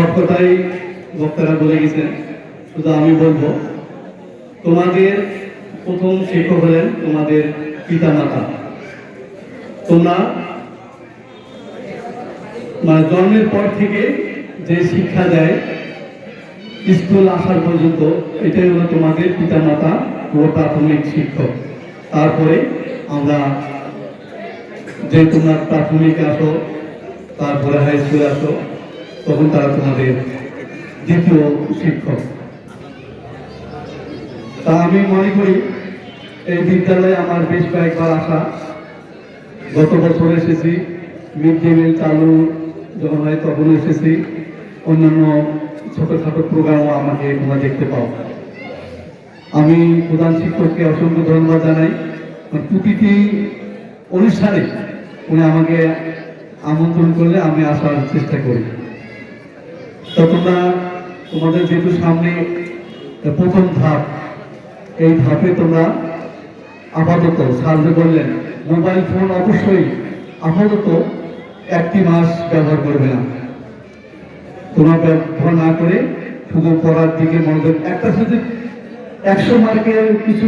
সব কথাই বক্তারা বলে গেছেন, শুধু আমি বলবো তোমাদের প্রথম শিক্ষক হলেন তোমাদের পিতা মাতা। তোমরা মানে জন্মের পর থেকে যে শিক্ষা দেয় স্কুল আসার পর্যন্ত, এটাই হলো তোমাদের পিতা মাতা ও প্রাথমিক শিক্ষক। তারপরে আমরা যে তোমরা প্রাথমিক আসো, তারপরে হাই স্কুলে আসো, তখন তারা তোমাদের দ্বিতীয় শিক্ষক। তা আমি মনে করি এই বিদ্যালয়ে আমার বেশ কয়েকবার আসা, গত বছর এসেছি, মিড ডে মিল চালু যখন হয় তখন এসেছি, অন্যান্য ছোটখাটো প্রোগ্রামও আমাকে তোমরা দেখতে পাও। আমি প্রধান শিক্ষককে অসংখ্য ধন্যবাদ জানাই। প্রতিটি অনুষ্ঠানে উনি আমাকে আমন্ত্রণ করলে আমি আসার চেষ্টা করি। তো তোমরা তোমাদের যেহেতু সামনে প্রথম ধাপ, এই ধাপে তোমরা আপাতত সাহায্য করলেন মোবাইল ফোন অবশ্যই আপাতত 1টি মাস ব্যবহার করবে না। তোমরা ব্যবহার না করে শুধু পড়ার দিকে মনোযোগ, একটা শুধু 100 মার্কের কিছু